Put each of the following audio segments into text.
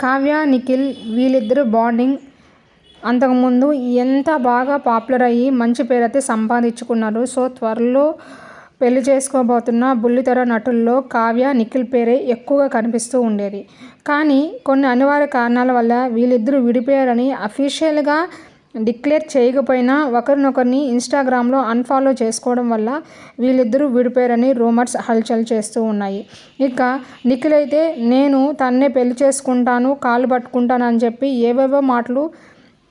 కావ్య, నిఖిల్ వీళ్ళిద్దరు బాండింగ్ అంతకుముందు ఎంత బాగా పాపులర్ అయ్యి మంచి పేరైతే సంపాదించుకున్నారు. సో త్వరలో పెళ్లి చేసుకోబోతున్న బుల్లితెర నటుల్లో కావ్య, నిఖిల్ పేరే ఎక్కువగా కనిపిస్తూ ఉండేది. కానీ కొన్ని అనివార్య కారణాల వల్ల వీళ్ళిద్దరూ విడిపోయారని అఫీషియల్గా డిక్లేర్ చేయకపోయినా ఒకరినొకరిని ఇన్స్టాగ్రామ్లో అన్ఫాలో చేసుకోవడం వల్ల వీళ్ళిద్దరూ విడిపోయారని రూమర్స్ హల్చల్ చేస్తూ ఉన్నాయి. ఇక నిఖిల్ అయితే నేను తన్నే పెళ్లి చేసుకుంటాను, కాళ్ళు పట్టుకుంటాను అని చెప్పి ఏవేవో మాటలు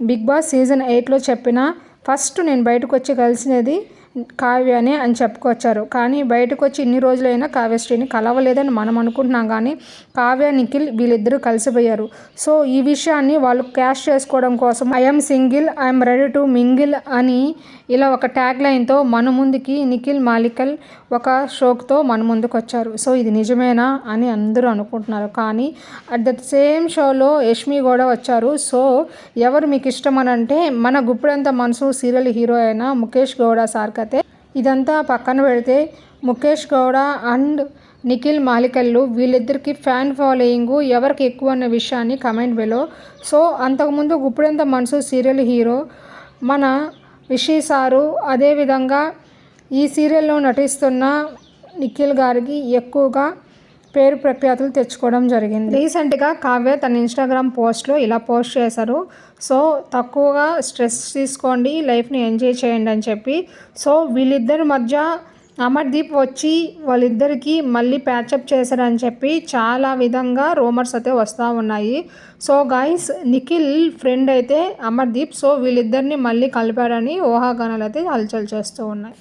బిగ్ బాస్ సీజన్ 8లో చెప్పినా ఫస్ట్ నేను బయటకు వచ్చి కలిసినది కావ్యనే అని చెప్పుకొచ్చారు. కానీ బయటకు వచ్చి ఇన్ని రోజులైనా కావ్యశ్రీని కలవలేదని మనం అనుకుంటున్నాం. కానీ కావ్య, నిఖిల్ వీళ్ళిద్దరూ కలిసిపోయారు. సో ఈ విషయాన్ని వాళ్ళు క్యాష్ చేసుకోవడం కోసం I'm single, I'm ready to mingle అని ఇలా ఒక ట్యాగ్ లైన్తో మన ముందుకి నిఖిల్ మాలికల్ ఒక షోక్తో మన ముందుకు వచ్చారు. సో ఇది నిజమేనా అని అందరూ అనుకుంటున్నారు. కానీ అట్ ద సేమ్ షోలో యష్మి కూడా వచ్చారు. సో ఎవరు మీకు ఇష్టం అని అంటే మన గుప్పెడంత మనసు సీరియల్ హీరో అయిన ముఖేష్ గౌడ సార్కి అయితే ఇదంతా పక్కన పెడితే ముఖేష్ గౌడ అండ్ నిఖిల్ మాలికల్లు వీళ్ళిద్దరికి ఫ్యాన్ ఫాలోయింగ్ ఎవరికి ఎక్కువ అన్న విషయాన్ని కమెంట్ బిలో. సో అంతకుముందు గుప్పెడంత మనసు సీరియల్ హీరో మన రిషి సారు, అదేవిధంగా ఈ సీరియల్లో నటిస్తున్న నిఖిల్ గారికి ఎక్కువగా పేరు ప్రఖ్యాతులు తెచ్చుకోవడం జరిగింది. రీసెంట్గా కావ్య తన ఇన్స్టాగ్రామ్ పోస్ట్లో ఇలా పోస్ట్ చేశారు. సో తక్కువగా స్ట్రెస్ తీసుకోండి, లైఫ్ని ఎంజాయ్ చేయండి అని చెప్పి. సో వీళ్ళిద్దరి మధ్య అమర్దీప్ వచ్చి వాళ్ళిద్దరికీ మళ్ళీ ప్యాచప్ చేశారని చెప్పి చాలా విధంగా రూమర్స్ అయితే వస్తూ ఉన్నాయి. సో గైస్ నిఖిల్ ఫ్రెండ్ అయితే అమర్దీప్. సో వీళ్ళిద్దరిని మళ్ళీ కలిపారని ఊహాగానాలు అయితే హల్చల్ చేస్తూ ఉన్నాయి.